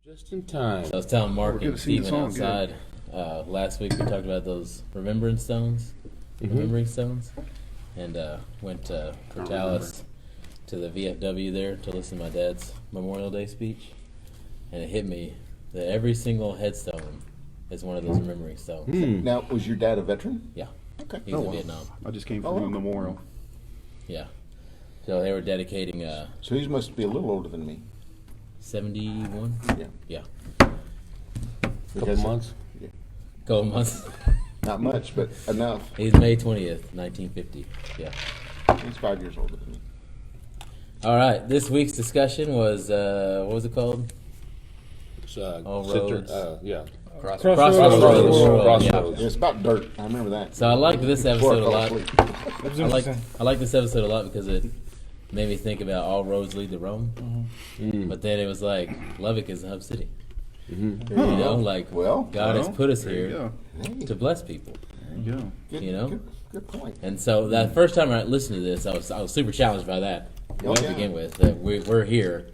Just in time. I was telling Mark and Steven outside good. Last week. We talked about those remembering stones, and went to Portales to the VFW there to listen to my dad's Memorial Day speech, and it hit me that every single headstone is one of those remembering stones. Now, was your dad a veteran? Yeah, Okay. he's in Vietnam. I just came from the memorial. Yeah, so they were dedicating So he must be a little older than me. 71. Yeah. Yeah, Couple months. couple months. Not much, but enough. He's May 20th, 1950. Yeah. He's 5 years older than me. All right. This week's discussion was what was it called? All roads. Crossroads. Crossroads. Yeah. Crossroads. It's about dirt. I remember that. So I liked this episode a lot. It was interesting. I like this episode a lot because it made me think about all roads lead to Rome. But then it was like Lubbock is a hub city. You know, like God has put us there you here Hey, to bless people. There you go. good, you know? good point. And so that first time I listened to this, I was super challenged by that Oh, to yeah. begin with. That we're here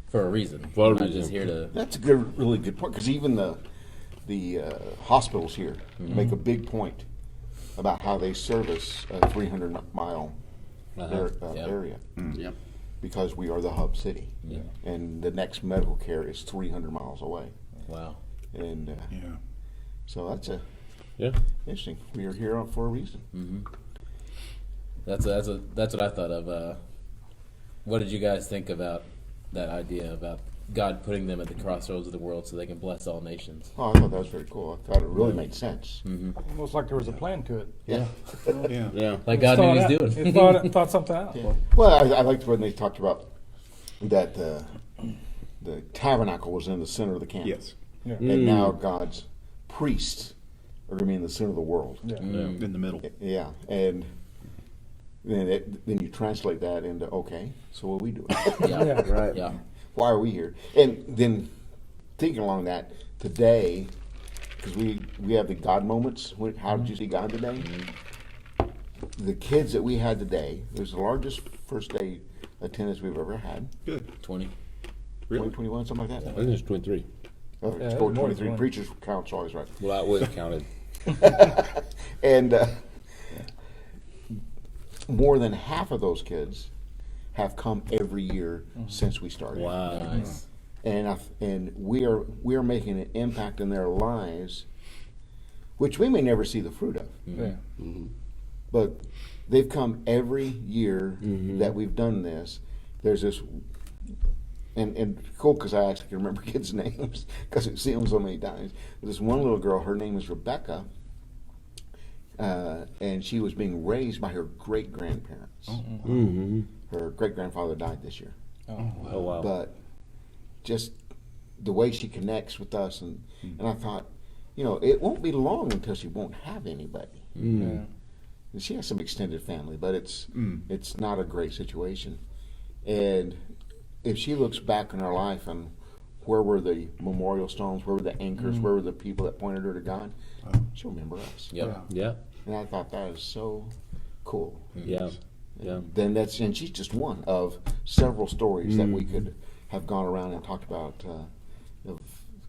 for a reason. For a We're not reason. just here to. That's a good, really good point, because even the hospitals here make a big point about how they service a 300-mile area, Yep. because we are the hub city, Yeah. and the next medical care is 300 miles away. Wow. And Yeah. so that's Yeah. interesting. We are here for a reason. That's what I thought of. What did you guys think about that idea about God putting them at the crossroads of the world so they can bless all nations? Oh, I thought that was very cool. I thought it really made sense. Almost like there was a plan to it. Yeah. Yeah. Yeah. Like God knew what Thought He's out- doing. He thought something out. Well, I liked when they talked about that the tabernacle was in the center of the camp. Yes. Yeah. And now God's priests are going to be in the center of the world. Yeah. In the middle. Yeah. And then you translate that into, okay, so what are we doing? Yeah. Right. Yeah. Why are we here? And then thinking along that, today, because we have the God moments. How did you see God today? The kids that we had today, it was the largest first day attendance we've ever had. Good. 20. Really? 2021, something like I that. think it's 23. Oh, Yeah, it's it going was more than 23. 20. Preachers count's always right. Well, I was counted. And more than half of those kids have come every year since we started. Wow. Nice. And we are making an impact in their lives, which we may never see the fruit of. Yeah. But they've come every year that we've done this. There's this, and cool because I actually can remember kids' names because I've seen them so many times. This one little girl, her name is Rebecca, and she was being raised by her great grandparents. Her great grandfather died this year, Oh, wow. but just the way she connects with us, and I thought, it won't be long until she won't have anybody. Yeah. And she has some extended family, but it's not a great situation. And if she looks back in her life and where were the memorial stones, where were the anchors, where were the people that pointed her to God, she'll remember us. Yep. Yeah. And I thought that is so cool. Yeah. Yeah. And she's just one of several stories that we could have gone around and talked about of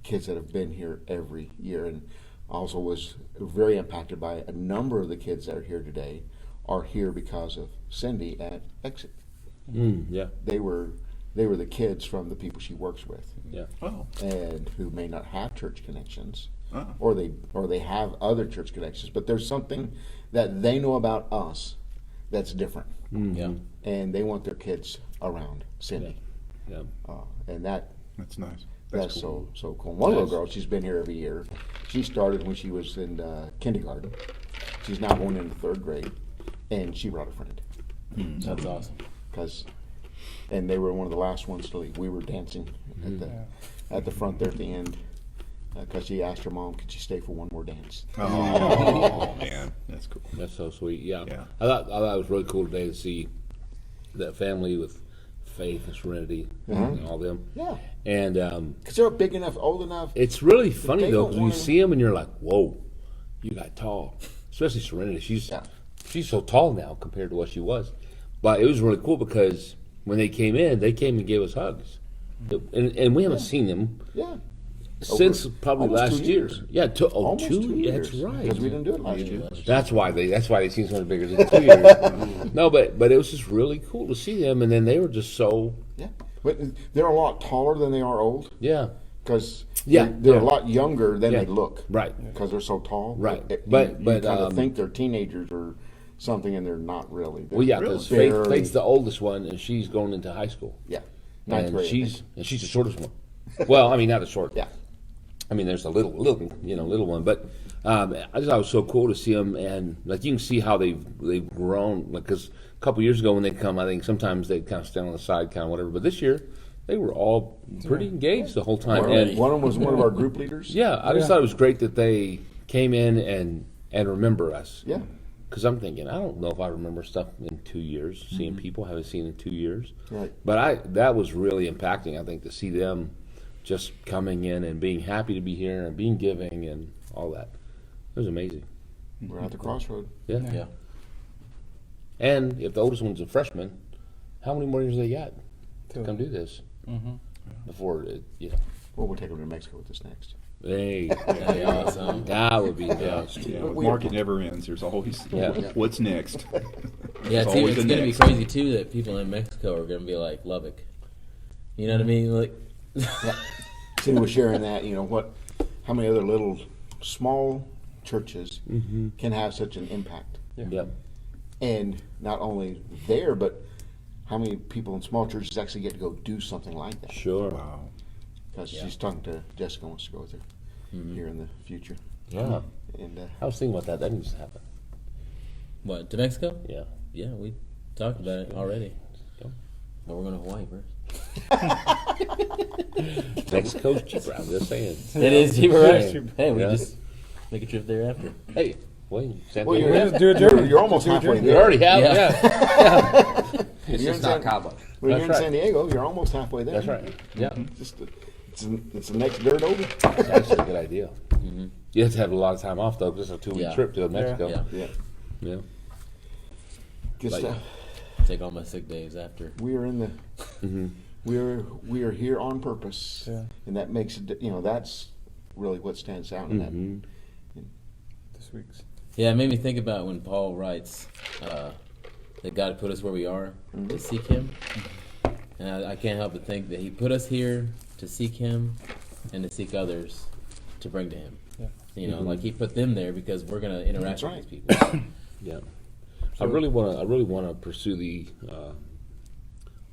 kids that have been here every year. And also was very impacted by a number of the kids that are here today are here because of Cindy at Exit. Yeah. They were the kids from the people she works with, Yeah. Oh. and who may not have church connections, Oh. or they have other church connections, but there's something that they know about us that's different, Yeah. and they want their kids around Cindy, Yeah. and That's nice. that's cool. so cool. One little girl, she's been here every year. She started when she was in kindergarten. She's now going into third grade, and she brought a friend. That's awesome. And they were one of the last ones to leave. We were dancing at the front there at the end because she asked her mom, could she stay for one more dance? Oh, man. That's cool. That's so sweet. Yeah. Yeah. I thought it was really cool today to see that family with faith and serenity and all them. Yeah, And because they're big enough, old enough. it's really funny they though don't because you wanna- see them and you're like, whoa, you got tall. Especially Serenity. She's so tall now compared to what she was. But it was really cool because when they came and gave us hugs. And we haven't seen them Yeah. since probably almost last 2 year. years. Yeah, Almost 2 years. That's right. Because we didn't do it last year. That's why they seem so much bigger than 2 years. No, but it was just really cool to see them, and then they were just so Yeah, but they're a lot taller than they are old. yeah. Because Yeah, they're yeah. a lot younger than Yeah. they look. Right. Because they're so tall. Right. You But kind of think they're teenagers or something, and they're not really. They're Well, yeah, because barely- Faith's the oldest one, and she's going into high school. Yeah, ninth And grade. I she's think. and she's the shortest one. Well, I mean, not the short. Yeah. I mean, there's a little one, but I just thought it was so cool to see them, and like you can see how they've grown. Like, because a couple years ago when they come, I think sometimes they kind of stand on the side, kind of whatever. But this year, they were all pretty engaged the whole time. And One of them was one of our group leaders. yeah, I just thought it was great that they came in and remember us. Yeah. Because I'm thinking, I don't know if I remember stuff in 2 years, seeing people I haven't seen in 2 years. Right. But that was really impacting, I think, to see them just coming in and being happy to be here and being giving and all that. It was amazing. We're at the crossroad. Yeah. Yeah. And if the oldest one's a freshman, how many more years they got to Two. come do this before it, Well, we'll take them to Mexico with this next. Hey, That'd be awesome. that would be nice. Yeah, But the market never ends. There's always Yeah. what's next. Yeah, It's it's always going the to be next. crazy too that people in Mexico are going to be like Lubbock. You know what I mean? Like, Cindy was sharing that, how many other little small churches can have such an impact. Yep. And not only there, but how many people in small churches actually get to go do something like that. Sure. Wow. Because she's talking to Jessica, wants to go with her here in the future. Yeah. And I was thinking about that. That needs to happen. what, to Mexico? Yeah. Yeah, we talked about it already. Go. But we're going to Hawaii first. Mexico's cheaper. I'm just saying. It is cheaper, right? Yeah. Hey, we Yeah. just make a trip there after. Hey, wait. San well, Diego. Just do a journey. you're almost Do a halfway journey. You there. already have. Yeah. Yeah. It's You're just in not San- Cabo. When you're That's in right. San Diego, you're almost halfway there. That's right. Yeah. It's the next dirt over. That's actually a good idea. You have to have a lot of time off though, because it's a 2 week Yeah. trip to Mexico. Yeah. Yeah. Yeah. Good Like- stuff. Take all my sick days after. We are in the. We are here on purpose, Yeah. and that makes it. That's really what stands out in that. This week's. Yeah, it made me think about when Paul writes that God put us where we are to seek Him. And I can't help but think that He put us here to seek Him and to seek others to bring to Him. Yeah. Like He put them there because we're going to interact That's with right. these people. Yeah. I really want to pursue the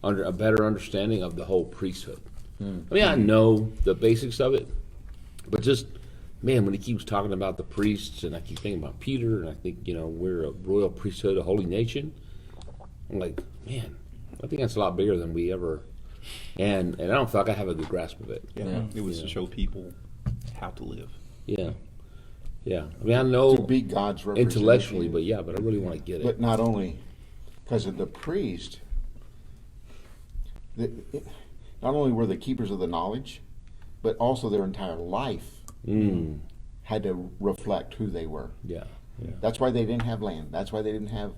under a better understanding of the whole priesthood. I mean, I know the basics of it, but just man, when he keeps talking about the priests, and I keep thinking about Peter, and I think we're a royal priesthood, a holy nation. I'm like, man, I think that's a lot bigger than we ever. And I don't feel like I have a good grasp of it. Yeah. It was to show people how to live. Yeah. Yeah. I mean, I know To be God's representative. intellectually, but I really want to get it. But not only because of the priest, not only were they keepers of the knowledge, but also their entire life had to reflect who they were. Yeah. Yeah. That's why they didn't have land. That's why they didn't have,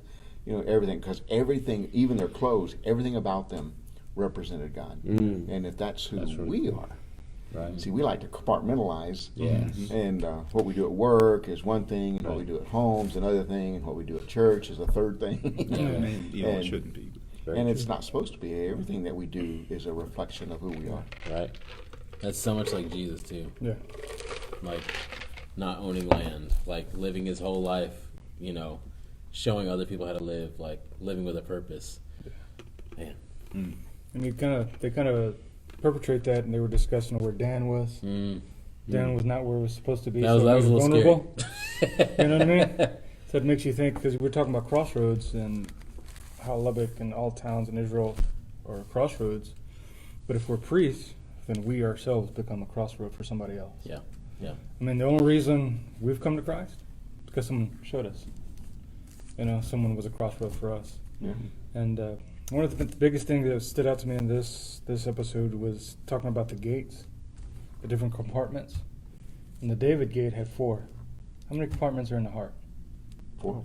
everything. Because everything, even their clothes, everything about them represented God. And if that's who That's really we cool. are. Right. See, we like to compartmentalize. Yes. And what we do at work is one thing, and what we do at home is another thing, and what we do at church is a third thing. And, it And- shouldn't be. Very And true. it's not supposed to be. Everything that we do is a reflection of who we are. Right. That's so much like Jesus, too. Yeah. Like, not owning land, like living his whole life, showing other people how to live, like living with a purpose. Man. And they kind of perpetrate that, and they were discussing where Dan was. Dan was not where he was supposed to be. That was so a he little vulnerable. scary. You know what I mean? So it makes you think, because we're talking about Crossroads and how Lubbock and all towns in Israel are crossroads. But if we're priests, then we ourselves become a crossroad for somebody else. Yeah. I mean, the only reason we've come to Christ is because someone showed us. Someone was a crossroad for us. Yeah. And one of the biggest things that stood out to me in this episode was talking about the gates, the different compartments. And the David gate had 4. How many compartments are in the heart? 4.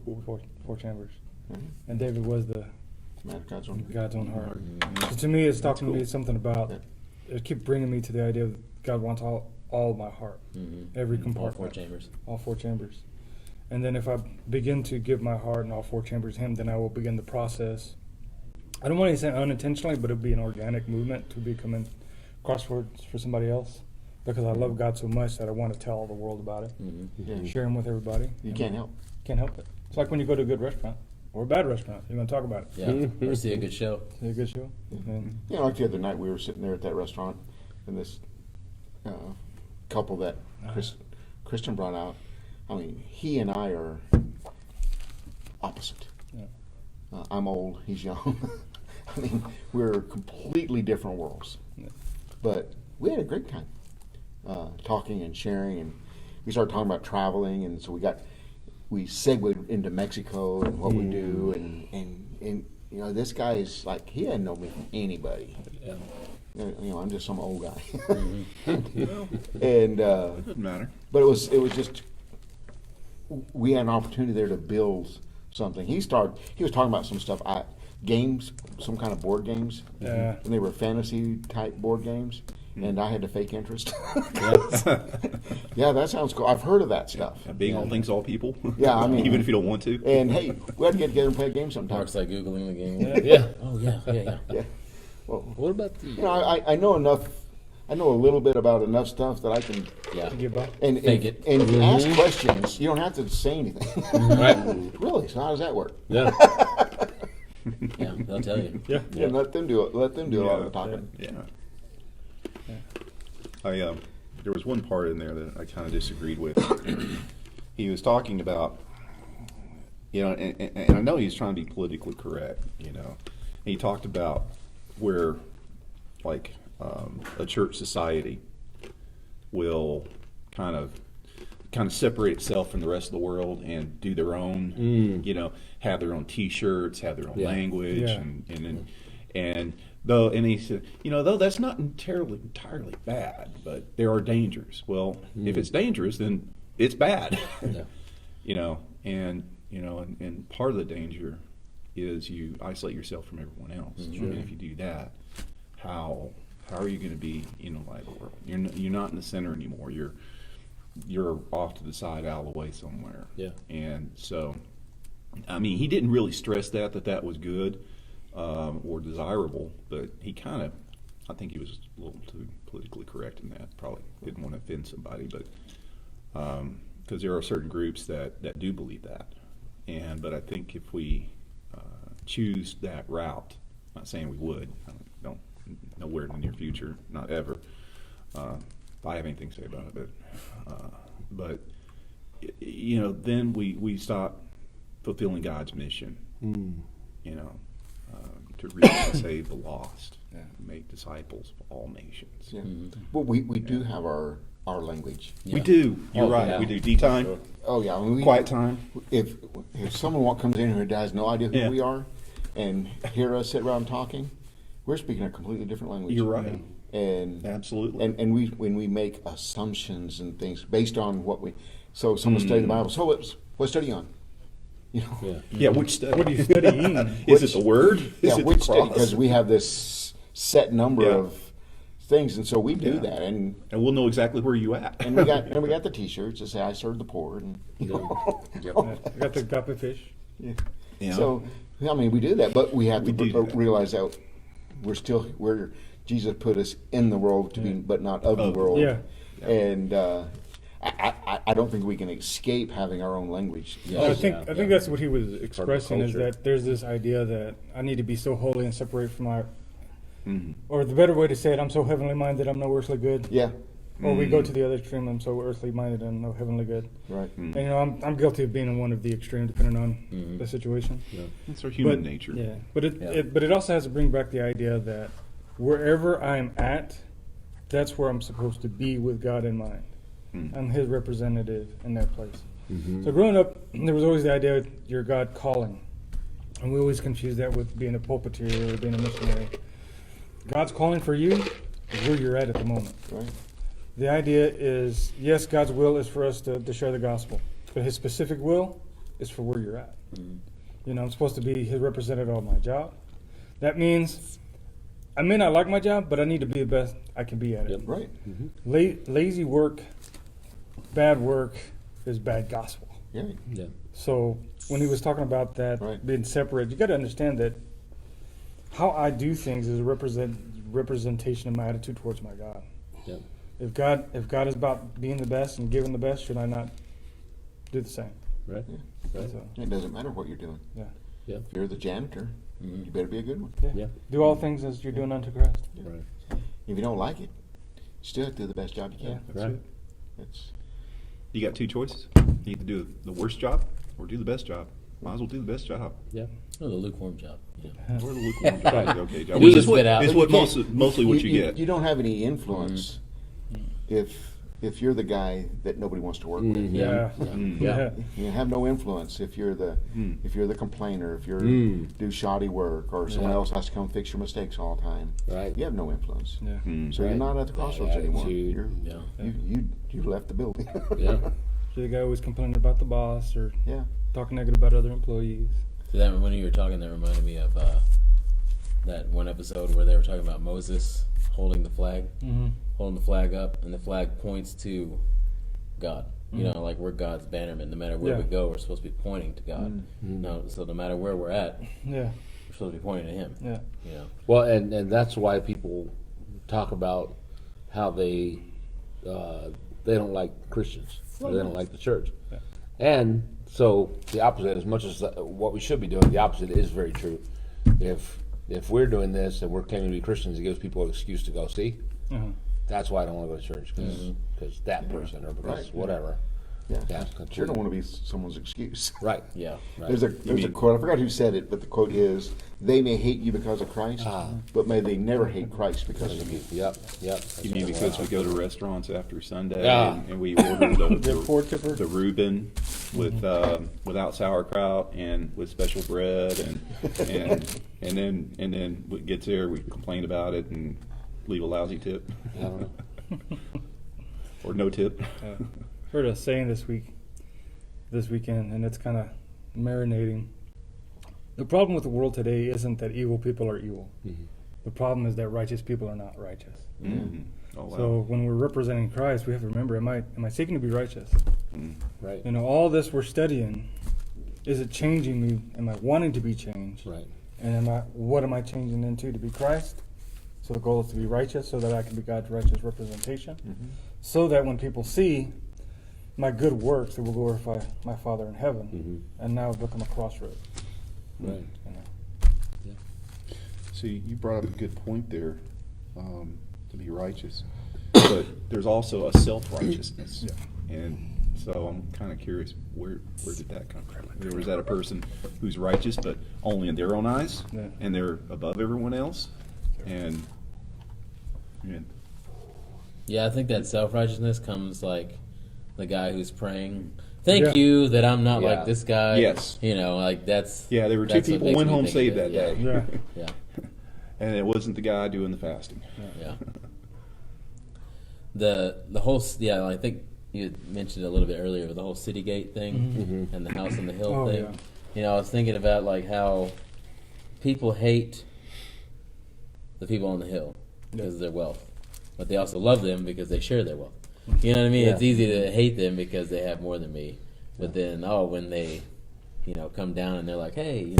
Four chambers. Mhm. And David was the Man, God's own. God's own heart. So to me, it's talking to me something about. Yeah. It keep bringing me to the idea of God wants all my heart, every All compartment, four chambers. all four chambers. And then if I begin to give my heart and all four chambers to Him, then I will begin the process. I don't want to say unintentionally, but it'll be an organic movement to becoming Crossroads for somebody else, because I love God so much that I want to tell the world about it, Yeah. share Him with everybody. You can't help. Can't help it. It's like when you go to a good restaurant or a bad restaurant. You're going to talk about it. Yeah, or see a good show. It's a good show. And You know, like the other night we were sitting there at that restaurant, and this couple that Christian brought out. I mean, he and I are opposite. Yeah. I'm old, he's young. I mean, we're completely different worlds. Yeah. But we had a great time talking and sharing, and we started talking about traveling, and so we segued into Mexico and what we do, and you know, this guy is like, he hadn't known me from anybody. Yeah. You know, I'm just some old guy. Well, And it doesn't matter. but it was just, we had an opportunity there to build something. He was talking about some stuff, games, some kind of board games, Yeah. and they were fantasy type board games, and I had to fake interest. Yeah, that sounds cool. I've heard of that stuff. Being all things, all people. Yeah, I mean- even if you don't want to. And hey, we had to get together and play a game sometime. Mark's like Googling the game. Yeah. Oh, yeah. Yeah. Well, What about the? you know, I know enough. I know a little bit about enough stuff that I can. Yeah. to get by. And Fake it. And if you ask questions, you don't have to say anything. Right. Really? So how does that work? Yeah. Yeah, they'll tell you. Yeah. And let them do it. Let them do a lot of the talking. Yeah. There was one part in there that I kind of disagreed with. He was talking about, you know, and I know he's trying to be politically correct, you know. And he talked about where, like, a church society will kind of separate itself from the rest of the world and do their own, you know, have their own T-shirts, have their own Yeah. language, Yeah. and though, and he said, you know, though that's not entirely bad, but there are dangers. Well, if it's dangerous, then it's bad, Yeah. you know, and part of the danger is you isolate yourself from everyone else. And if you do that, how are you going to be in a light world? You're not in the center anymore. You're off to the side, out of the way somewhere. Yeah. And so, I mean, he didn't really stress that was good or desirable, but he kind of, I think he was a little too politically correct in that. Probably didn't want to offend somebody, but because there are certain groups that do believe that, but I think if we choose that route, I'm not saying we would, don't nowhere in the near future, not ever. If I have anything to say about it, but you know, then we stop fulfilling God's mission. You know, to reach and save the lost, make disciples of all nations. Yeah. But we do have our language. We do. You're Oh, right. yeah. We do. D time, Oh yeah. I mean, quiet time. If someone comes in who has no idea who Yeah. we are, and hear us sit around talking, we're speaking a completely different language. You're right. And Absolutely. and we when we make assumptions and things based on what we, so someone study the Bible. So what study on? You know. Yeah. Yeah. Which study? What are you studying? Is it the word? Is Yeah, it which the study? cross? Because we have this set number Yeah. of things, and so we do Yeah. that, and And we'll know exactly where you at. we got the T-shirts that say "I serve the poor," and you know. I got the agape fish. Yeah. Yeah. So I mean, we do that, but we have We to do that. realize that we're Jesus put us in the world to be, but not of the world. Yeah. And I don't think we can escape having our own language. Yeah. I think yeah. that's what he was expressing, is culture. that there's this idea that I need to be so holy and separate from my, Mm-hmm. or the better way to say it, I'm so heavenly minded, I'm no earthly good. Yeah. Or we go to the other extreme, I'm so earthly minded, I'm no heavenly good. Right. And you know, I'm guilty of being in one of the extreme, depending on the situation. It's our human But- nature. Yeah, but Yeah. but it also has to bring back the idea that wherever I'm at, that's where I'm supposed to be with God in mind. I'm His representative in that place. So growing up, there was always the idea of your God calling, and we always confuse that with being a pulpiteer or being a missionary. God's calling for you is where you're at the moment. Right. The idea is, yes, God's will is for us to share the gospel, but His specific will is for where you're at. You know, I'm supposed to be His representative on my job. That means I may not like my job, but I need to be the best I can be at it. Yep. Right. Lazy work, bad work is bad gospel. Yeah. Yeah. So when he was talking about that Right. being separate, you got to understand that how I do things is a representation of my attitude towards my God. Yeah. If God is about being the best and giving the best, should I not do the same? Right. Right. So, It doesn't matter what you're doing. yeah. Yeah. If you're the janitor, you better be a good one. Yeah. Yeah. Do all things as you're doing unto Christ. Right. If you don't like it, still do the best job you Yeah. can. Right. It's You got two choices. You either do the worst job or do the best job. Might as well do the best job. Yeah. Oh, the lukewarm job. Yeah. Or the lukewarm job. Is okay job. You Which just is what, spit out. is what You can't- mostly what you get. You don't have any influence if you're the guy that nobody wants to work with. Yeah. Yeah. You have no influence if you're the complainer, if you're do shoddy work, or someone else has to come fix your mistakes all the time. Right. You have no influence. Yeah. So you're Right. not at the crossroads anymore. attitude. You left the building. Yeah. So the guy always complaining about the boss or Yeah. talking negative about other employees. So that when you were talking, that reminded me of that one episode where they were talking about Moses holding the flag, holding the flag up, and the flag points to God. You know, like we're God's bannerman. No matter where Yeah. we go, we're supposed to be pointing to God. No, so no matter where we're at, Yeah. we're supposed to be pointing to Him. Yeah. You know, Well, and that's why people talk about how they don't like Christians. Or they don't like the church. Yeah. And so the opposite, as much as what we should be doing, the opposite is very true. If we're doing this and we're claiming to be Christians, it gives people an excuse to go, see, Uh-huh. that's why I don't want to go to church, because that person or because Right. whatever. Yeah. Yeah. Sure don't want to be someone's excuse. Right. yeah. Right. There's a quote, I forgot who said it, but the quote is, "They may hate you because of Christ, but may they never hate Christ because of you." Yep. You mean because we go to restaurants after Sunday Yeah. and we order The poor tipper. the Reuben without sauerkraut and with special bread and then it gets there, we complain about it and leave a lousy tip I don't know. or no tip. Heard a saying this weekend, and it's kind of marinating. The problem with the world today isn't that evil people are evil. The problem is that righteous people are not righteous. Mm. Oh wow. So when we're representing Christ, we have to remember: am I seeking to be righteous? Right. You know, all this we're studying, is it changing me? Am I wanting to be changed? Right. And what am I changing into to be Christ? So the goal is to be righteous, so that I can be God's righteous representation, so that when people see my good works, it will glorify my Father in heaven, and now become a crossroad. Right. You know? See, you brought up a good point there, to be righteous. But there's also a self-righteousness. And so I'm kind of curious, where did that come from? Or is that a person who's righteous, but only in their own eyes, Yeah. and they're above everyone else? And Yeah, I think that self-righteousness comes like the guy who's praying, thank Yeah. you that I'm not Yeah. like this guy. Yes. You know, like that's... yeah, there were two that's what people makes went me home think saved of that it. day. Yeah. Yeah, And it wasn't the guy doing the fasting. yeah. The whole... Yeah, I think you had mentioned it a little bit earlier, the whole city gate thing and the house on the hill Oh, thing. yeah. You know, I was thinking about like how people hate the people on the hill because of their wealth, but they also love them because they share their wealth. You know what I mean? Yeah. It's easy to hate them because they have more than me, but then when they, come down and they're like, hey,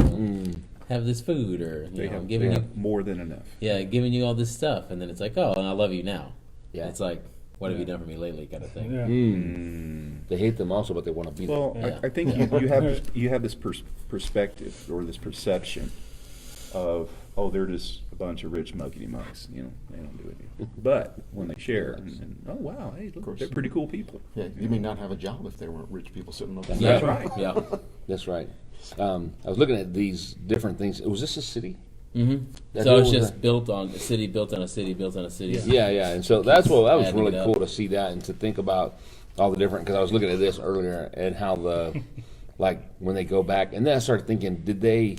have this food, or They I'm have, giving you, more than enough. giving you all this stuff, and then it's like, oh, and I love you now. Yeah. It's like, what have you done for me lately, kind of thing. Yeah. They hate them also, but they want to be there. Well, Yeah. I think you have this perspective or this perception of, oh, they're just a bunch of rich muckety mucks. They don't do anything. But when they share, and oh wow, hey, look, course. they're pretty cool people. Yeah, you may not have a job if there weren't rich people sitting over That's there. Yeah, right. yeah. That's right. I was looking at these different things. Was this a city? Mm-hmm. That So it's hill was just built on a city, built on a city, built on a city. Yeah, yeah. And so that was Adding really it up. cool to see that and to think about all the different, because I was looking at this earlier and how like when they go back, and then I started thinking, did they,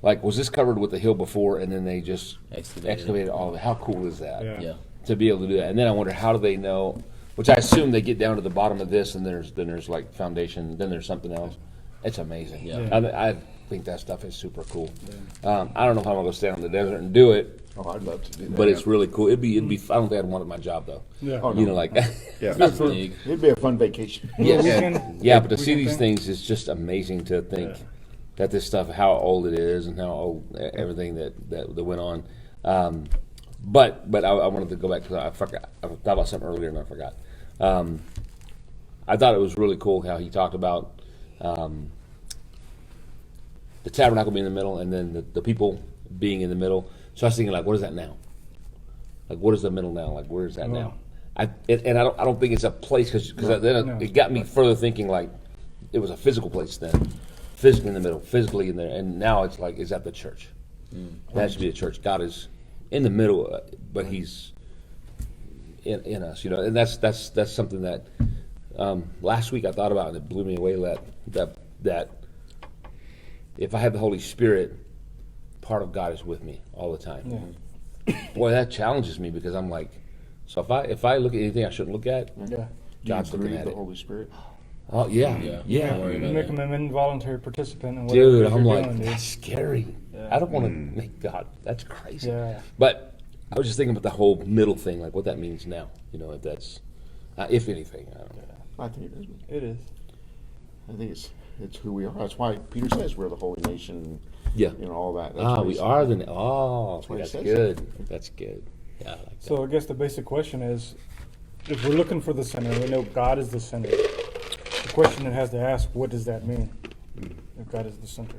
like, was this covered with the hill before and then they just excavated all of it? How cool is that? Yeah. Yeah. To be able to do that. And then I wonder, how do they know, which I assume they get down to the bottom of this and there's like foundation, then there's something else. It's amazing. Yeah. I think that stuff is super cool. I don't know if I'm going to go stand on the desert and do it, Oh, I'd love to do that. But it's really cool. It'd be. I don't think I'd want it my job though. Yeah. Oh, no. You know, like Yeah. That's big. It'd be a fun vacation. yes, Weekend- yeah. But to see weekend these thing? things is just amazing to think Yeah. that this stuff, how old it is, and how old everything that went on. But I wanted to go back because I forgot. I thought about something earlier and I forgot. I thought it was really cool how he talked about the tabernacle being in the middle, and then the people being in the middle. So I was thinking, like, what is that now? Like, what is the middle now? Like, where is that now? I don't think it's a place because then No. it got me further thinking like it was a physical place then, physically in the middle, physically in there, and now it's like, is that the church? That should be the church. God is in the middle, but He's in us, you know, and that's something that last week I thought about, and it blew me away. That if I have the Holy Spirit, part of God is with me all the time. Yeah. Boy, that challenges me because I'm like, so if I look at anything I shouldn't look at, Yeah. God's Do you looking grieve at the it. Holy Spirit? Oh yeah, Yeah. yeah. Don't worry You about make that. them an involuntary participant in whatever it Dude, is I'm you're like, doing, dude. that's scary. Yeah. I don't want to make God. That's crazy. Yeah. But I was just thinking about the whole middle thing, like what that means now. You know, if that's, if anything, I don't know. I think it is. It is. I think it's who we are. That's why Peter says we're the holy nation. Yeah. You know, all that. That's Ah, what we he are says. the. Oh, what it that's says. good. That's good. Yeah. I like that. So I guess the basic question is, if we're looking for the center, we know God is the center. The question it has to ask, what does that mean? If God is the center.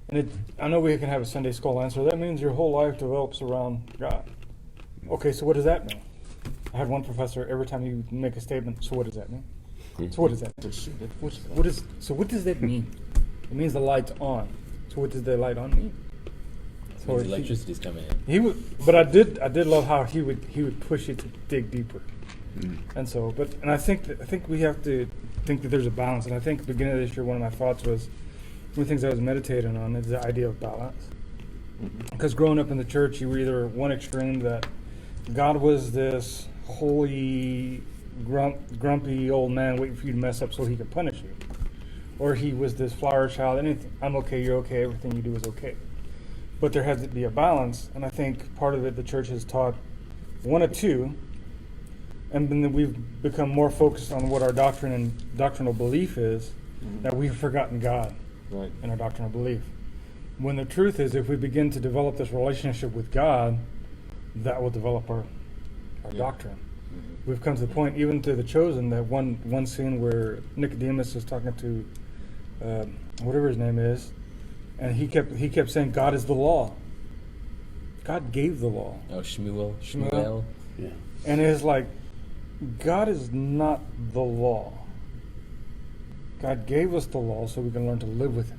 And I know we can have a Sunday school answer. That means your whole life develops around God. Okay, so what does that mean? I had one professor, every time you make a statement, so what does that mean? So what does that mean? What does that mean? It means the light's on. So what does the light on mean? So Means electricity's coming in. he would, but I did love how he would push it to dig deeper. And so, and I think we have to think that there's a balance. And I think at the beginning of this year, one of my thoughts was, one of the things I was meditating on is the idea of balance. Because growing up in the church, you were either one extreme that God was this holy, grumpy old man waiting for you to mess up so He could punish you, or He was this flower child. Anything, I'm okay, you're okay, everything you do is okay. But there has to be a balance, and I think part of it the church has taught one of two, and then we've become more focused on what our doctrine and doctrinal belief is, that we've forgotten God Right. in our doctrinal belief. When the truth is, if we begin to develop this relationship with God, that will develop our doctrine. We've come to the point, even to the chosen, that one scene where Nicodemus is talking to whatever his name is, and he kept saying, God is the law. God gave the law. Oh, Shmuel. Shmuel. Yeah. And it's like, God is not the law. God gave us the law so we can learn to live with it.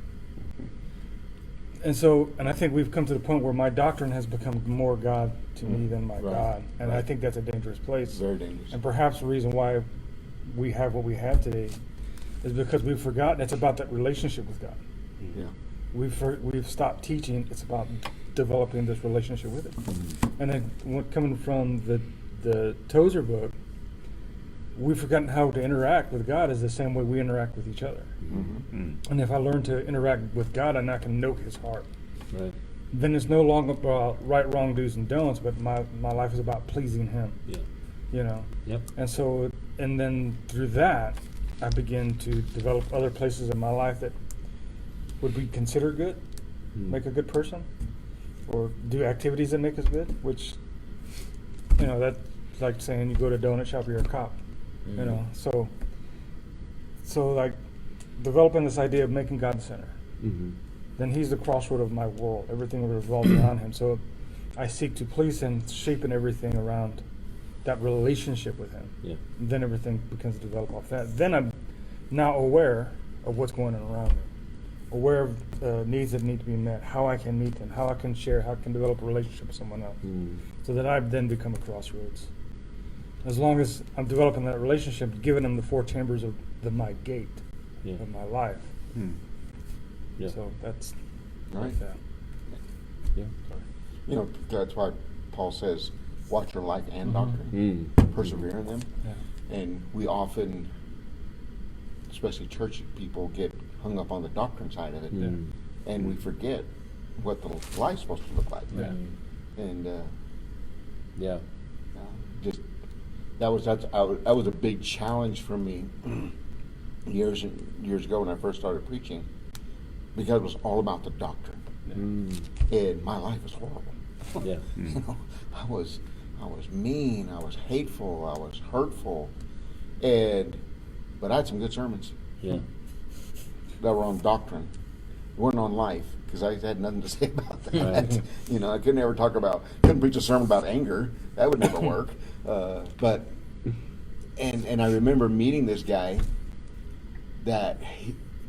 And I think we've come to the point where my doctrine has become more God to me than my Right. God. And I Right. think that's a dangerous place. Very dangerous. And perhaps the reason why we have what we have today is because we've forgotten it's about that relationship with God. Yeah. We've stopped teaching. It's about developing this relationship with it. And then coming from the Tozer book, we've forgotten how to interact with God is the same way we interact with each other. And if I learn to interact with God and I can know His heart, Right. then it's no longer about right, wrong, do's, and don'ts, but my life is about pleasing Him. Yeah. You know. Yep. And so, and then through that, I begin to develop other places in my life that would be considered good, make a good person, or do activities that make us good, which, you know, that's like saying you go to a donut shop, you're a cop, you know. So like developing this idea of making God the center. Then He's the crossroad of my world. Everything revolves around Him. So I seek to please Him, shaping everything around that relationship with Him. Yeah. Then everything begins to develop off that. Then I'm now aware of what's going on around me, aware of needs that need to be met, how I can meet them, how I can share, how I can develop a relationship with someone else, so that I've then become a crossroads. As long as I'm developing that relationship, giving them the four chambers of my gate Yeah. of my life. Yeah. So that's Right. like that. Yeah. You know, that's why Paul says, watch your life and doctrine. Persevere in them. Yeah. And we often, especially church people, get hung up on the doctrine side of it. And we forget what the life's supposed to look like. Yeah. And Yeah. just that was a big challenge for me years ago when I first started preaching, because it was all about the doctrine, and my life was horrible. Yeah. You know, I was mean, I was hateful, I was hurtful, but I had some good sermons Yeah. that were on doctrine. It wasn't on life, because I had nothing to say about that. Right. You know, I couldn't preach a sermon about anger. That would never work. But I remember meeting this guy that,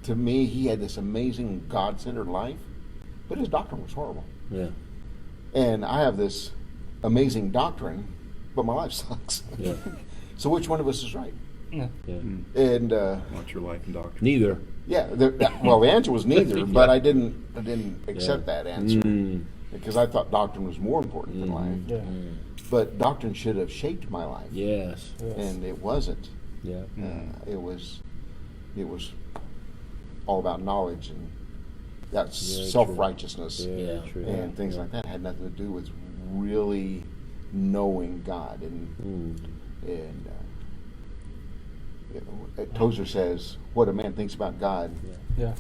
to me, he had this amazing God-centered life, but his doctrine was horrible. Yeah. And I have this amazing doctrine, but my life sucks. Yeah. So which one of us is right? Yeah. Yeah. And What's your life and doctrine? Neither. yeah, the answer was neither, but I didn't accept that answer, because I thought doctrine was more important than life. Yeah. But doctrine should have shaped my life, Yes. and it wasn't. Yeah. It was all about knowledge, and that's Very self-righteousness Yeah. Yeah. True. and things like that. Had nothing to do with really knowing God. And Tozer says, what a man thinks about God Yeah.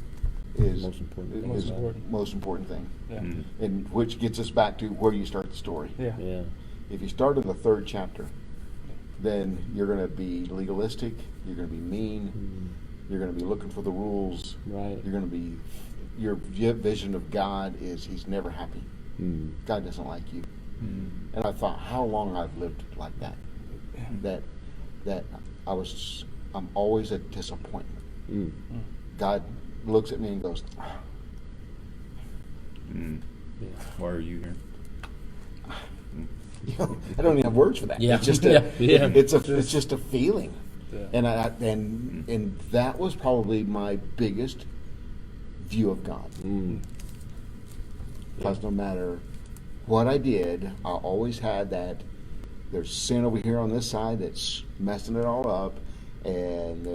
is Most important. is Most the important. most important thing. Yeah. And which gets us back to where you start the story. Yeah. Yeah. If you start in the 3rd chapter, then you're going to be legalistic, you're going to be mean, you're going to be looking for the rules, Right. you're going to be, your vision of God is he's never happy. God doesn't like you. And I thought how long I've lived like that. That I'm always a disappointment. God looks at me and goes, Yeah. Why are you here? you know, I don't even have words for that. Yeah. It's just Yeah. it's just a feeling. Yeah. And that was probably my biggest view of God. Because no matter what I did, I always had that there's sin over here on this side that's messing it all up, and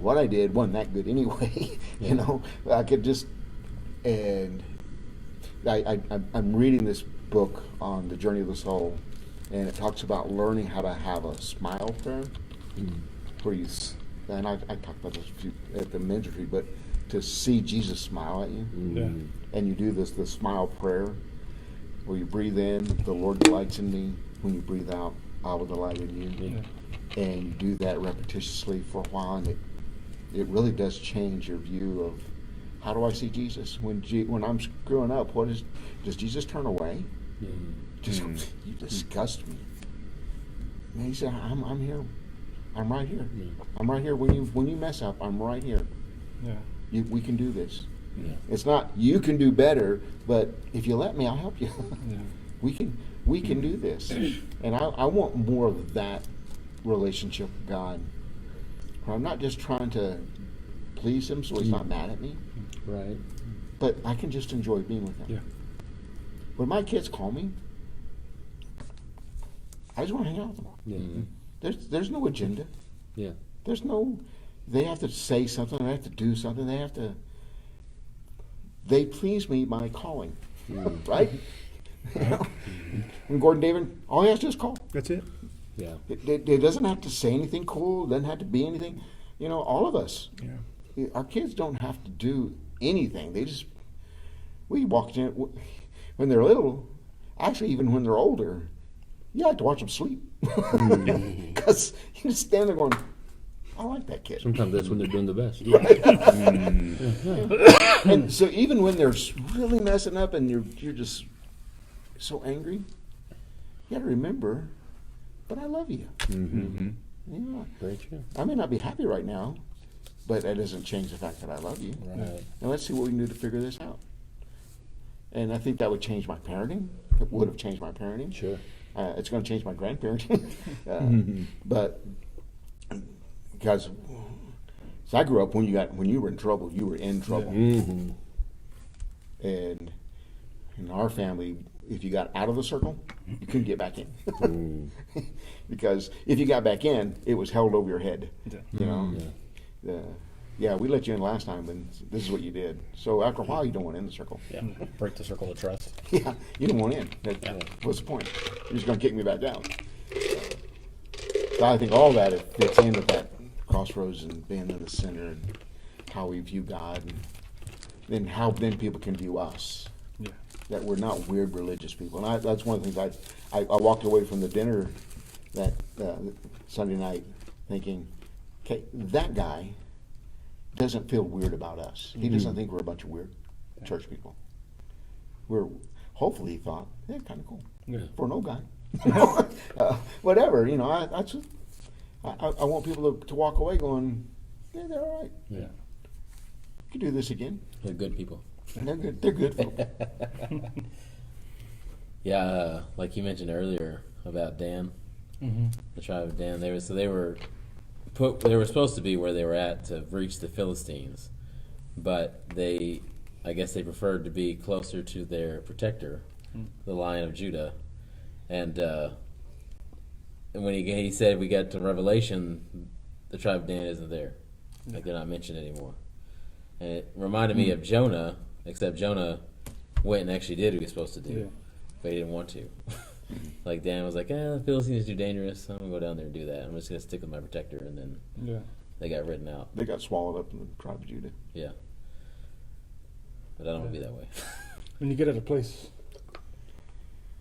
what I did wasn't that good anyway. You know, I could just, and I'm reading this book on the journey of the soul, and it talks about learning how to have a smile prayer, where you, and I talked about this at the men's retreat, but to see Jesus smile at you, and you do the smile prayer, where you breathe in, the Lord delights in me. When you breathe out, I will delight in you. And you do that repetitiously for a while, and it really does change your view of how do I see Jesus when I'm screwing up. Does Jesus turn away? You disgust me. And he said, I'm here. I'm right here. I'm right here. When you mess up, I'm right here. Yeah. We can do this. Yeah. It's not you can do better, but if you let me, I'll help you. Yeah. We can do this, and I want more of that relationship with God. Where I'm not just trying to please Him so He's not mad at me, Right. but I can just enjoy being with Him. Yeah. When my kids call me, I just want to hang out with them. Yeah. There's no agenda. Yeah. There's no. They have to say something. They have to do something. They please me by calling, right? You know? When Gordon David, all he has to do is call. That's it. Yeah. It doesn't have to say anything cool. It doesn't have to be anything. You know, all of us. Yeah. Our kids don't have to do anything. We walk in when they're little. Actually, even when they're older, you have to watch them sleep because you just stand there going, "I like that kid." Sometimes that's when they're doing the best. And so even when they're really messing up and you're just so angry, you got to remember, but I love you. Yeah. Very true. I may not be happy right now, but that doesn't change the fact that I love you. Right. And let's see what we can do to figure this out. And I think that would change my parenting. It would have changed my parenting. Sure. It's going to change my grandparenting. But because so I grew up when you were in trouble, you were in trouble. Mm-hmm. And in our family, if you got out of the circle, you couldn't get back in. Because if you got back in, it was held over your head. Yeah. You know, yeah, we let you in last time, and this is what you did. So after a while, you don't want in the circle. Yeah, break the circle of trust. Yeah, you don't want in. What's the point? You're just going to kick me back out. So I think all that it fits in with that crossroads and being in the center and how we view God, and then how then people can view us. Yeah. That we're not weird religious people. And that's one of the things I walked away from the dinner that Sunday night thinking, okay, that guy doesn't feel weird about us. He doesn't think we're a bunch of weird church people. Hopefully he thought, yeah, kind of cool. Yeah. For an old guy. Whatever, I want people to walk away going, yeah, they're all right. Yeah. You can do this again. They're good people. They're good. They're good folk. Yeah, like you mentioned earlier about Dan, the tribe of Dan. They were supposed to be where they were at to reach the Philistines, but I guess they preferred to be closer to their protector, the Lion of Judah, and when he said we got to Revelation, the tribe of Dan isn't there, like they're not mentioned anymore, and it reminded me of Jonah, except Jonah went and actually did what he was supposed to do. Yeah. But he didn't want to. Like Dan was like, the Philistines are too dangerous. I'm going to go down there and do that. I'm just going to stick with my protector. And then they got written out. They got swallowed up in the tribe of Judah. Yeah. But I don't want to be that way. When you get at a place,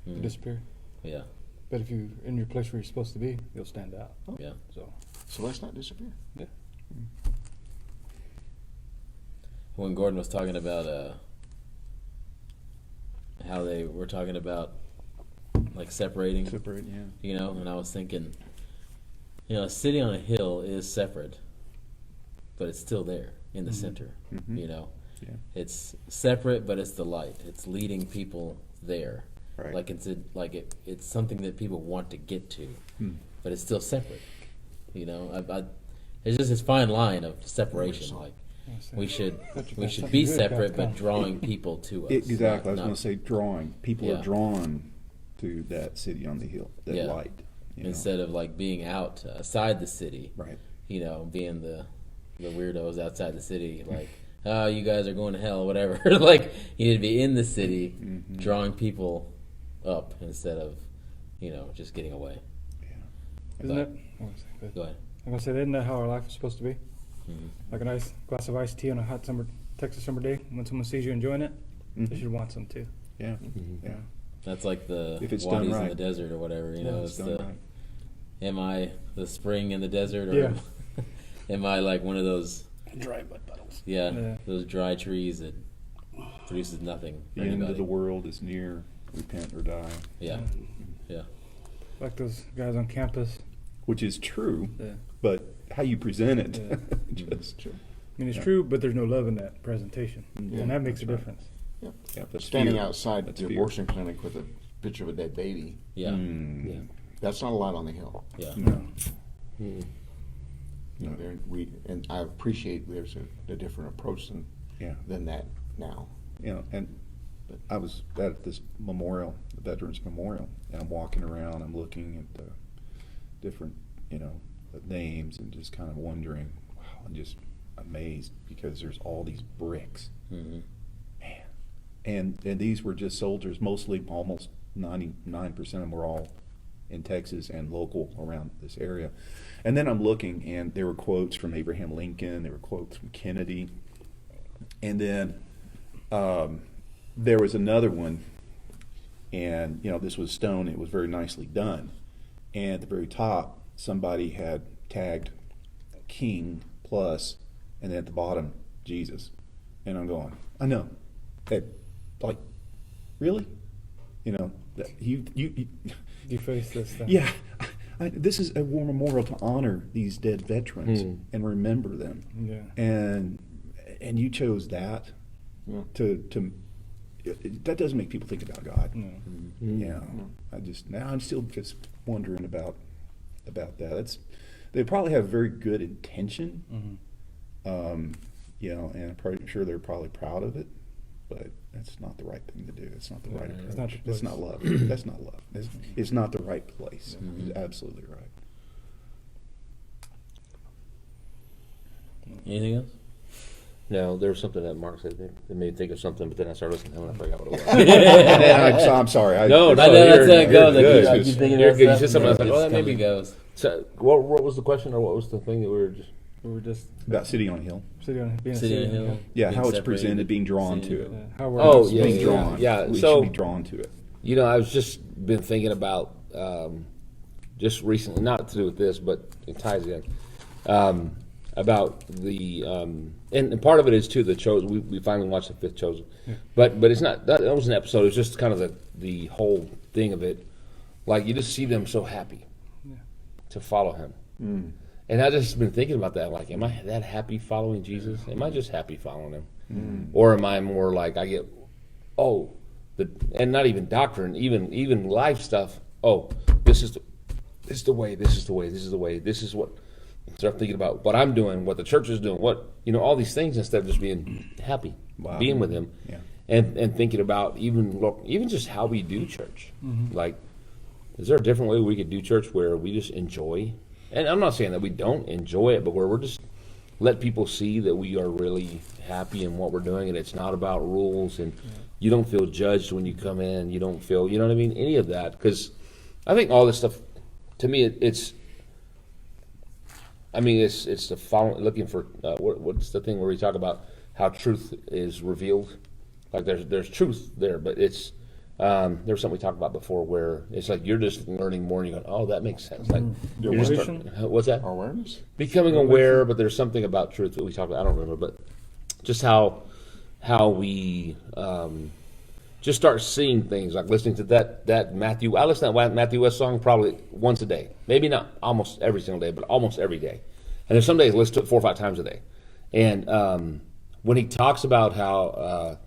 you disappear. Yeah. But if you're in your place where you're supposed to be, you'll stand out. Yeah. So let's not disappear. Yeah. When Gordon was talking about how they were talking about like separating, yeah. And I was thinking, a city on a hill is separate, but it's still there in the center, Yeah. It's separate, but it's the light. It's leading people there. Right. Like it's something that people want to get to, but it's still separate. It's just this fine line of separation. Like we should be separate, but drawing people to us. Exactly. I was going to say drawing. People Yeah. are drawn to that city on the hill, that Yeah. light. Instead of like being outside the city, Right. Being the weirdos outside the city, like, oh, you guys are going to hell, whatever. Like, you need to be in the city, drawing people up instead of, just getting away. Isn't But- it? Go ahead. I'm gonna say, isn't that how our life is supposed to be? Like a nice glass of iced tea on a hot Texas summer day. When someone sees you enjoying it, they should want some too. Yeah. Yeah. That's like the If it's done wadis in right. the desert or whatever. It's It's done the right. am I the spring in the desert or Yeah. am I like one of those Dry mud puddles. Yeah. those dry trees that produces nothing for The end anybody? of the world is near. Repent or die. Yeah. Yeah. Like those guys on campus. Which is true, Yeah. but how you present it. Yeah. just, True. I mean, it's Yeah. true, but there's no love in that presentation, Yeah, and that makes a that's right. difference. yeah, that's Standing fear. outside That's the fear. abortion clinic with a picture of a dead baby, Yeah. Mm. that's not a lot on the hill. Yeah. No. And I appreciate there's a different approach Yeah. than that now. And I was at this memorial, the Veterans Memorial, and I'm walking around, I'm looking at the different, the names and just kind of wondering, wow, I'm just amazed because there's all these bricks. Mhm. Man. And these were just soldiers, mostly almost 99% of them were all in Texas and local around this area. And then I'm looking, and there were quotes from Abraham Lincoln, there were quotes from Kennedy, and then there was another one, and this was stone. It was very nicely done, and at the very top, somebody had tagged King plus, and then at the bottom, Jesus. And I'm going, I know, that, like, really, that you You face this thing. yeah. This is a war memorial to honor these dead veterans and remember them. Yeah. And you chose that Yeah. to that doesn't make people think about God. No. Yeah. I'm still just wondering about that. They probably have very good intention. And I'm pretty sure they're probably proud of it, but that's not the right thing to do. It's not the right approach. It's not the That's place. not love. That's not love. It's not the right place. You're absolutely right. Anything else? No, there was something that Mark said that made me think of something, but then I started listening to him and I forgot what it was. I'm sorry. No, I know that's how it you're goes. good. I keep thinking You're of good. You stuff, said something, I was like, and oh, it that just maybe comes and goes. So, what was the question, or what was the thing that we were just? We were just About City on a Hill. being a City city on a hill. Yeah, being how it's separated. presented, being drawn to it. How we're Oh, not yeah, Being supposed to- drawn. yeah. We So- should be drawn to it. You know, I've just been thinking about just recently, not to do with this, but it ties in about the and part of it is too the Chosen. We finally watched the fifth Chosen, but it's not that was an episode. It was just kind of the whole thing of it. Like you just see them so happy to follow him. And I just been thinking about that. Like, am I that happy following Jesus? Am I just happy following him, or am I more like I get, and not even doctrine, even life stuff. Oh, this is the way. This is the way. This is the way. This is what. Start thinking about what I'm doing, what the church is doing, what all these things instead of just being happy, being with him, and thinking about even just how we do church. Like, is there a different way we could do church where we just enjoy? And I'm not saying that we don't enjoy it, but where we're just let people see that we are really happy in what we're doing, and it's not about rules, and you don't feel judged when you come in. You don't feel, you know what I mean, any of that. Because I think all this stuff, to me, it's the following, looking for what's the thing where we talk about how truth is revealed. Like there's truth there, but it's there was something we talked about before where it's like you're just learning more and you're going, oh, that makes sense. Like you're just what's that? Awareness? Becoming aware, but there's something about truth that we talked about. I don't remember, but just how we just start seeing things, like listening to that Matthew. I listen to that Matthew West song probably once a day. Maybe not almost every single day, but almost every day. And there's some days I listen to it 4 or 5 times a day. And when he talks about how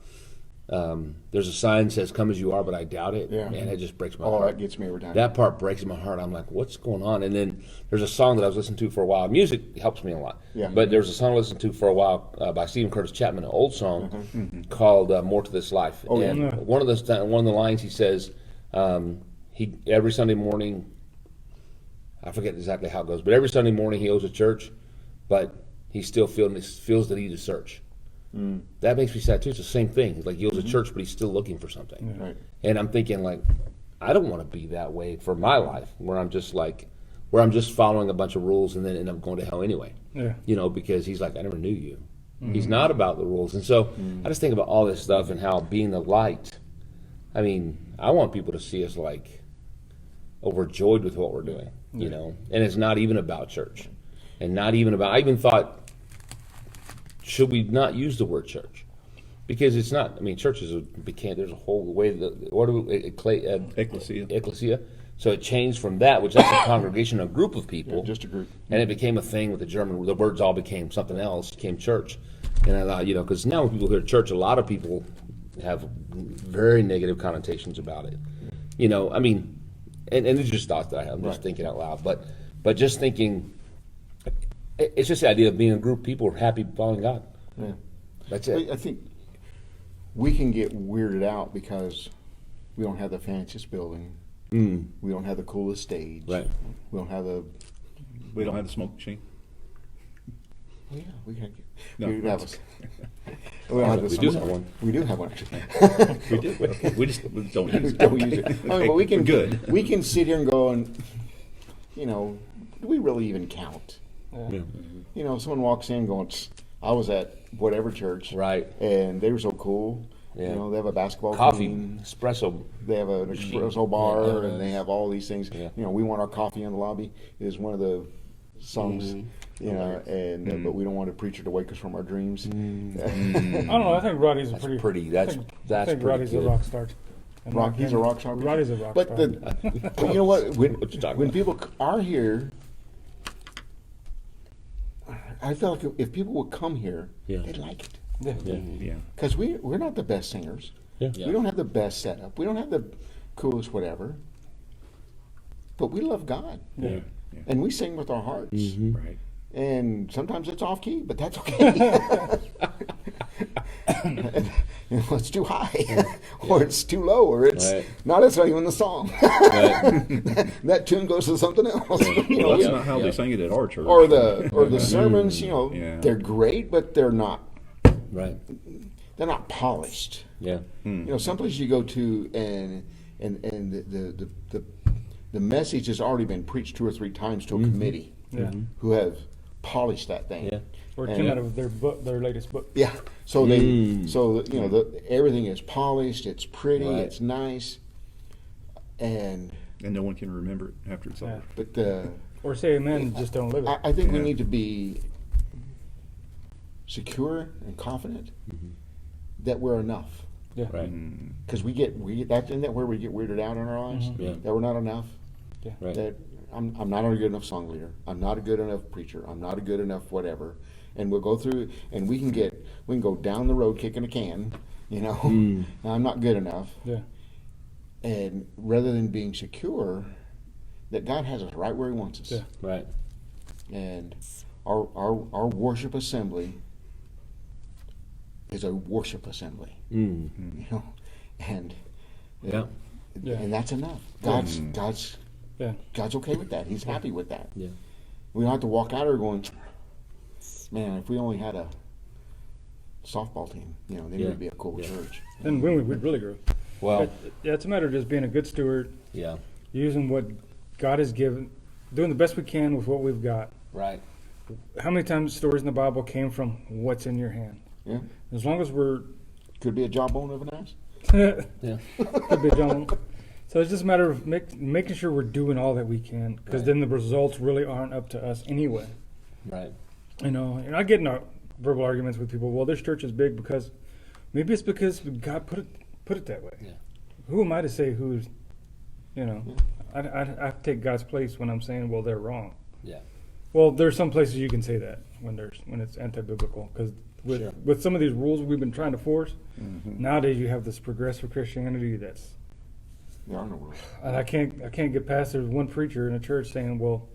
there's a sign that says "Come as you are," but I doubt it. Yeah. Man, it just breaks my Oh, heart. that gets me every time. That part breaks my heart. I'm like, what's going on? And then there's a song that I was listening to for a while. Music helps me a lot. Yeah. But there's a song I listened to for a while by Stephen Curtis Chapman, an old song called "More to This Life." Oh, yeah. And one of the lines he says, he every Sunday morning, I forget exactly how it goes, but every Sunday morning he goes to church, but he still feels the need to search. That makes me sad too. It's the same thing. Like he goes to church, but he's still looking for something. Right. And I'm thinking, like, I don't want to be that way for my life, where I'm just following a bunch of rules and then end up going to hell anyway. Yeah. Because he's like, I never knew you. He's not about the rules. And so I just think about all this stuff and how being the light. I mean, I want people to see us like overjoyed with what we're doing, And it's not even about church, and not even about. I even thought, should we not use the word church? Because it's not. I mean, churches became. There's a whole way that ecclesia. So it changed from that, which that's a congregation, a group of people, Yeah, just a group. and it became a thing with the German. The words all became something else. Became church, and I thought, because now when people hear church, a lot of people have very negative connotations about it. I mean, and these are just thoughts that I have. I'm just thinking out loud, but just thinking. It's just the idea of being a group of people who are happy following God. Yeah. That's it. I think we can get weirded out because we don't have the fanciest building. We don't have the coolest stage. Right. We don't have the. We don't have the smoke machine. Oh, yeah, we can. No. We have we don't have the We do smoke- have one. We do have one actually. We do. Okay. We just don't use it. Don't use it. I mean, but we can. We're good. We can sit here and go and, do we really even count? Yeah. Someone walks in going, I was at whatever church. Right. And they were so cool. Yeah. They have a basketball Coffee, team. espresso. They have an espresso bar, Yeah, and they have all these things. Yeah. We want our coffee in the lobby is one of the songs. Mm-hmm. But we don't want a preacher to wake us from our dreams. I don't know. I think Roddy's a pretty. pretty. I That's think pretty Roddy's a good. rock star. In my He's a opinion. rock star. Roddy's a rock But star. but you know what? When What you talking when about? people are here, I feel like if people would come here, Yeah. they'd like it. Yeah. Yeah. Because we're not the best singers. Yeah. We don't have the best setup. We don't have the coolest whatever. But we love God. Yeah. And we sing with our hearts. Right. And sometimes it's off key, but that's okay. It's too high, or it's too low, or it's Right. it's not even the song. Right. That tune goes to something else. Well, that's not how they sing it at our church. Or the sermons, Yeah. they're great, but they're not Right. they're not polished. Yeah. You know, some places you go to and the message has already been preached 2 or 3 times to a committee Yeah. who have polished that thing. Yeah. Or it And- came out of their book, their latest book. Yeah. So you know, everything is polished. It's pretty. Right. It's nice. And And no one can remember it after it's Yeah. over. but Or say amen, and just don't live it. I think we Yeah. need to be secure and confident that we're enough. Yeah. Right. Because we get that isn't that where we get weirded out in our lives? Yeah. That we're not enough. Right. That I'm not a good enough song leader. I'm not a good enough preacher. I'm not a good enough whatever. And we'll go through and we can go down the road kicking a can, you know. And I'm not good enough. Yeah. And rather than being secure, that God has us right where He wants us. Yeah. Right. And our worship assembly is a worship assembly, you know, and Yeah. Yeah. and that's enough. God's Yeah. okay with that. He's happy with that. Yeah. We don't have to walk out here going, man, if we only had a softball team, you know, then Yeah. we'd be a cool Yeah. church. Then when we'd really grow. Well. Yeah, it's a matter of just being a good steward, Yeah. using what God has given, doing the best we can with what we've got. Right. How many times stories in the Bible came from what's in your hand? Yeah, As long as we're could be a jawbone of an ass. Yeah. could be a gentleman. So it's just a matter of making sure we're doing all that we can, because Right. then the results really aren't up to us anyway. Right. You know, and I get in verbal arguments with people. Well, this church is big because maybe it's because God put it that way. Yeah. Who am I to say who's, you know? I take God's place when I'm saying, well, they're wrong. Yeah. Well, there's some places you can say that when it's anti-biblical, because Sure. with some of these rules we've been trying to force, nowadays you have this progressive Christianity that's, There are no rules. and I can't get past. There's one preacher in a church saying, well,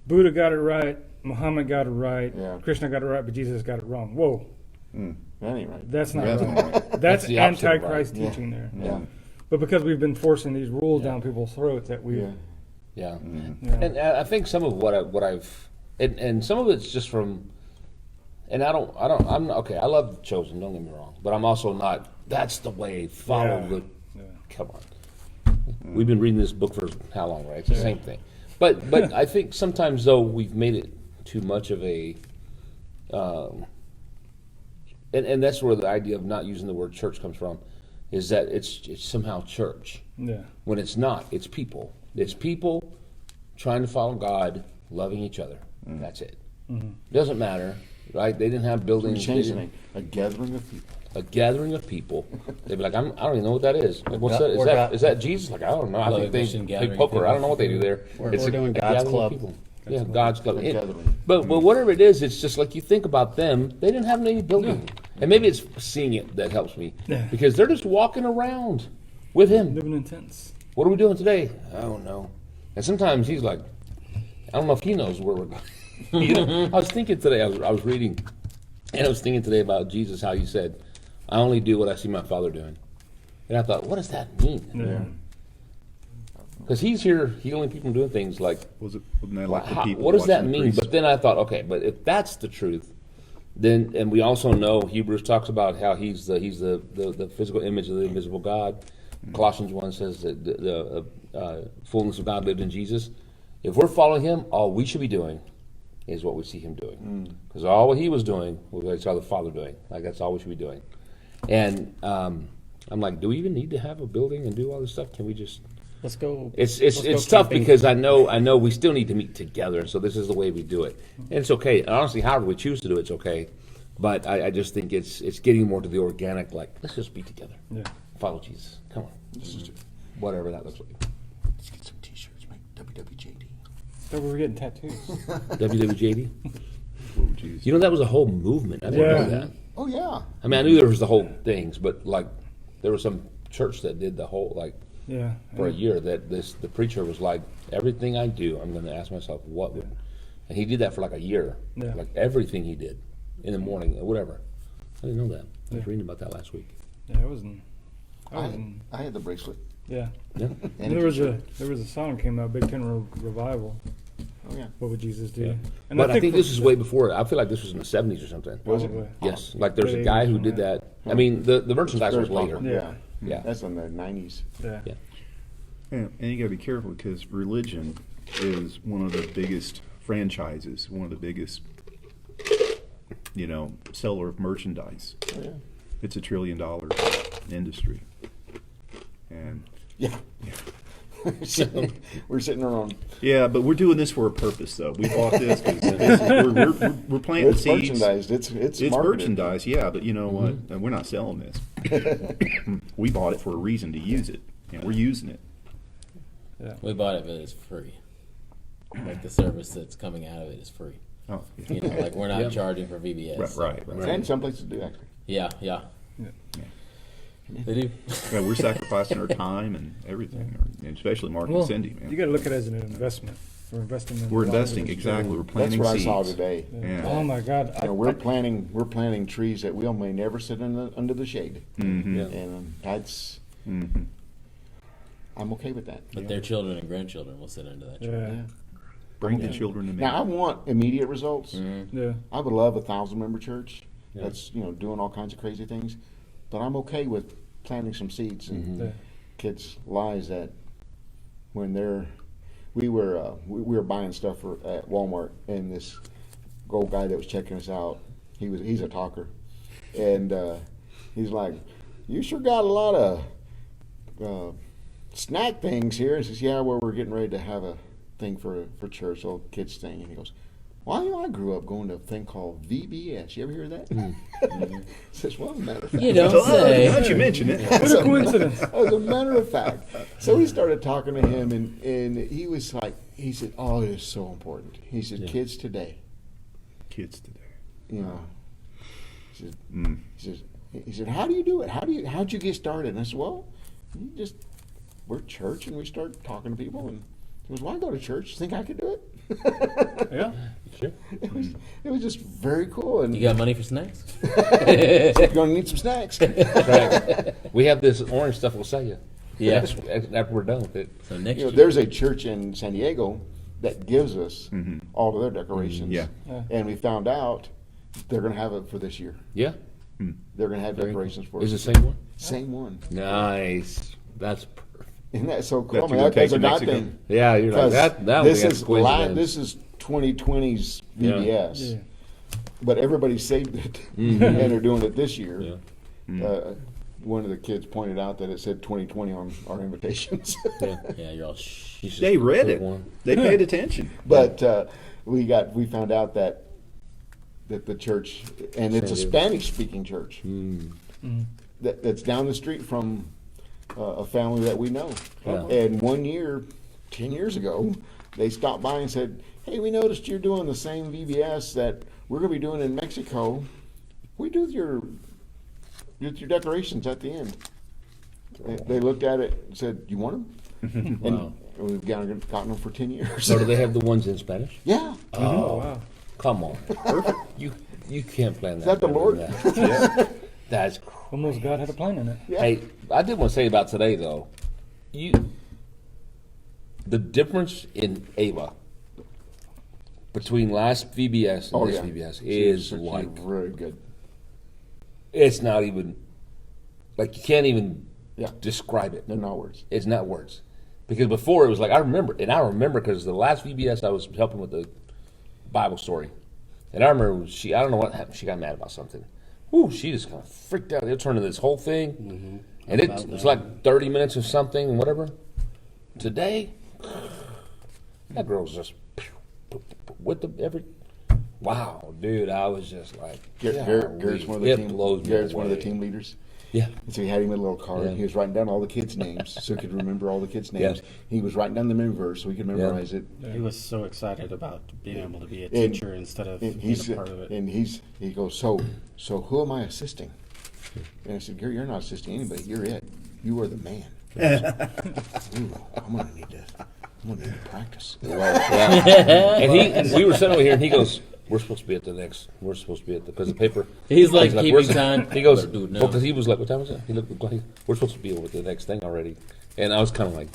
Buddha got it right, Muhammad got it right, Yeah. Krishna got it right, but Jesus got it wrong. Whoa, That ain't right. that's not That's right. not right. That's the opposite of right. antichrist Yeah. teaching there. Yeah. But because we've been forcing these rules down people's throats, that we, Yeah. Yeah. you know, And I think some of what I've and some of it's just from, and I'm not, okay. I love Chosen. Don't get me wrong, but I'm also not. That's the way. Follow Yeah. the. Yeah. Come on. We've been reading this book for how long, right? It's the same thing. But I think sometimes though we've made it too much of a. And that's where the idea of not using the word church comes from, is that it's somehow church. yeah, When it's not, it's people. It's people trying to follow God, loving each other. That's it. Doesn't matter, right? They didn't have We buildings. they changed the didn't- name. A gathering of people. A gathering of people. They'd be like, I don't even know what that is. Like, what's God- that? or God- Is that Jesus? Like, I don't know. I Love think they Mission play gathering poker. people. I don't know what they do there. We're doing God's gathering of club. people. Yeah, God's club. A gathering. But whatever it is, it's just like you think about them. They didn't have any building, and maybe it's seeing it that helps me Yeah. because they're just walking around with Him. living in tents. What are we doing today? I don't know. And sometimes he's like, I don't know if he knows where we're going. You know, I was thinking today, I was reading, and I was thinking today about Jesus, how he said, I only do what I see my Father doing. And I thought, what does that mean? Yeah. Because he's here healing people and doing things like, Wasn't that like the how- people? what does that watching the mean? priest? But then I thought, okay, but if that's the truth, then, and we also know Hebrews talks about how he's the physical image of the invisible God. Colossians 1 says that the fullness of God lived in Jesus. If we're following him, all we should be doing is what we see him doing. Because all what he was doing was what I saw the Father doing. Like, that's all we should be doing. And I'm like, do we even need to have a building and do all this stuff? Can we just... Let's go. It's let's go tough camping. because I know we still need to meet together, so this is the way we do it. And it's okay. And honestly, however we choose to do it's okay. But I just think it's getting more to the organic, like, let's just be together. Yeah. Follow Jesus. Come on. Whatever that looks like. Let's get some t-shirts, make WWJD. Thought we were getting tattoos. WWJD. Oh, geez. You know, that was a whole movement. I didn't Yeah. know that. Oh, yeah. I mean, I knew there was the whole things, but like there was some church that did the whole, like, Yeah. for a year that the preacher was like, everything I do, I'm going to ask myself what would, and he did that for like a year, Yeah. like everything he did in the morning, whatever. I didn't know that. I was Yeah. reading about that last week. Yeah, I wasn't. I had the bracelet. Yeah. Yeah, And There was a song came out, Big Ten Revival. Oh yeah. What would Jesus do? Yeah. And But I think for- this is way before. I feel like this was in the 70s or something. Was it? Probably. Yes, like there's a guy who did that. I mean, the merchandise was later. Yeah. Yeah. That's in the 90s. Yeah. Yeah. And you got to be careful because religion is one of the biggest franchises, one of the biggest, seller of merchandise. Oh, yeah. It's $1 trillion industry. And Yeah. We're sitting around. yeah, but we're doing this for a purpose, though. We bought this because we're planting It's seeds. merchandised. It's It's marketed. merchandise, yeah, but you know what? We're not selling this. We bought it for a reason to use it, and we're using it. We bought it, but it's free. Like the service that's coming out of it is free. Oh, You know, like we're not charging for VBS. right. And some places do actually. Yeah. They do. Yeah, we're sacrificing our time and everything, and especially Mark Well, and Cindy, man. you got to look at it as an investment. We're investing in. We're the lives of investing, these exactly. We're That's planting what seeds. I saw today. Yeah. Oh my God! We're planting trees that we may never sit under the shade, Mm-hmm. Yeah. and that's Mm-hmm. I'm okay with that. But their children and grandchildren will sit under that tree. Yeah. Bring the children to me. Now I want immediate results. Yeah. I would love a 1,000-member church Yeah. that's doing all kinds of crazy things, but I'm okay with planting some seeds in Yeah. kids' lives that when we were buying stuff at Walmart, and this old guy that was checking us out, he's a talker, and he's like, "You sure got a lot of snack things here." He says, "Yeah, well, we're getting ready to have a thing for church, old kids thing," and he goes, "Well, I grew up going to a thing called VBS. You ever hear that?" Says, "Well, as a matter of fact." You don't say. How'd you mention it? What a coincidence! As a matter of fact. So we started talking to him, and he was like, he said, "Oh, it is so important." He said, "Kids today, Kids today. he said, how do you do it? How'd you get started?" And I said, "Well, we're church, and we start talking to people, and he goes, well, I go to church. You think I could do it?" Yeah. Sure. It was just very cool. And You got money for snacks? you're going to need some snacks. Right. We have this orange stuff we'll sell you. Yeah. After we're done with it. So next You know, year. there's a church in San Diego that gives us all of their decorations. Yeah. And we found out they're going to have it for this year. Yeah. They're going to have decorations for Is us. it the same one? Same one. Nice. That's perfect. Isn't that so cool? That's I mean, gonna take that's a to God Mexico. thing. Yeah, you're like 'Cause that. this That's is coincidence. this is 2020's VBS, Yeah. but everybody saved it, and they're doing it this year. Yeah. One of the kids pointed out that it said 2020 on our invitations. Yeah. Yeah, you're all shh. You should They read put it. one. They paid attention. But we found out that the church, and it's a San Diego. Spanish speaking church that's down the street from a family that we know. Yeah. And 1 year, 10 years ago, they stopped by and said, "Hey, we noticed you're doing the same VBS that we're going to be doing in Mexico. We do your decorations at the end." They looked at it and said, "You want them?" Wow. And we've gotten them for 10 years. So do they have the ones in Spanish? Yeah. Oh wow! Come on. Perfect. You can't plan that. Is that the better Lord? than that. That's Almost God had a plan in it. Yeah. Hey, I did want to say about today though. The difference in Ava between last VBS and Oh, this yeah. VBS She's is like very good. it's not even like you can't even Yeah. describe it. They're not words. It's not words. Because before it was like I remember because the last VBS I was helping with the Bible story, and I remember I don't know what happened. She got mad about something. Ooh, she just kind of freaked out. It turned into this whole thing, and it was like 30 minutes of something and whatever. Today, that girl's just with every. Wow, dude, I was just like, Garrett's one of the it team. blows me Garrett's one of the away. team leaders. Yeah. And so he had him in a little card. Yeah. He was writing down all the kids' names so he could remember all the kids' names. Yeah. He was writing down the memory verse so he could memorize it. He was so excited about being able to be a And- teacher instead of And being a part of it. he goes, so who am I assisting? And I said, Gary, you're not assisting anybody. You're it. You are the man. Ooh, I'm gonna need to practice. And we were sitting over here, and he goes, "We're supposed to be at because the paper." He's like keeping "Where's the-" time. He goes, Better do it now. "Well, because he was like, what time was it?" He looked, like, "We're supposed to be over with the next thing already," and I was kind of like,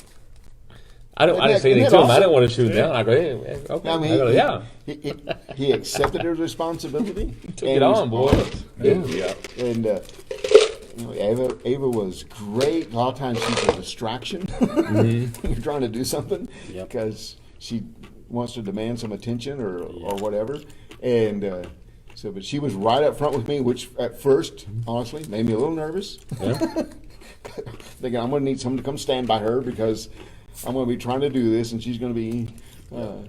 I didn't say anything to him. I didn't want to shoot him down. I go, hey, okay. I mean, I go, yeah. he accepted his responsibility. Took it on, boy. Yeah. And Ava was great. A lot of times she's a distraction when you're trying to do something because she wants to demand some attention or whatever. And but she was right up front with me, which at first, honestly, made me a little nervous. Yeah. Thinking I'm going to need someone to come stand by her because I'm going to be trying to do this, and she's going to be.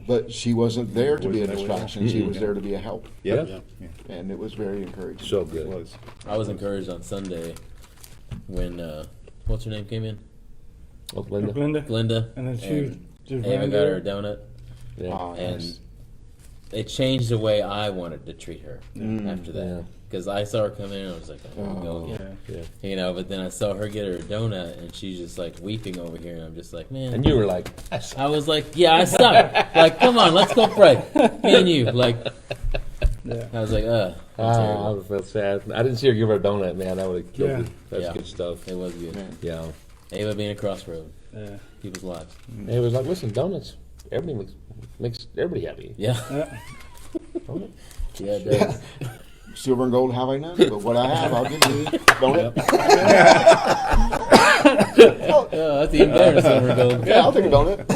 But she wasn't there to be a distraction. She was there to be a help. Yeah. And it was very encouraging. So good. It was. I was encouraged on Sunday when what's her name came in? Oh, Linda. Glenda. And then she just Ava ran got her there. a donut, Yeah. and Nice. it changed the way I wanted to treat her after Yeah. that. Because I saw her come in, and I was like, "Oh, go Yeah. again." Yeah. You know. But then I saw her get her donut, and she's just like weeping over here, and I'm just like, man. And you were like, I was like, yeah, I suck. Like, come on, let's go pray. Me and you. Like, Yeah. I was like, I would have felt sad. I didn't see her give her a donut, man. That would have killed Yeah. me. That's Yeah. good stuff. It was good. Yeah. Ava being a crossroad, Yeah. people's lives. It was like, listen, donuts. Everybody makes everybody happy. Yeah. Yeah. Yeah, it does. Silver and gold have I none, but what I have, I'll give you. Don't it? Oh, that's even better than silver and gold. Yeah, I'll take a donut.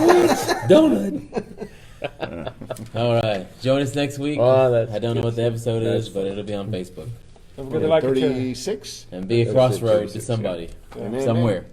Donut. All right. Join us next week. Oh, that's I don't know good what the episode That's is, but it'll be on Facebook. Don't forget to like it, too. 36. And be a That's it, crossroad to 36, somebody. Amen, Somewhere. amen.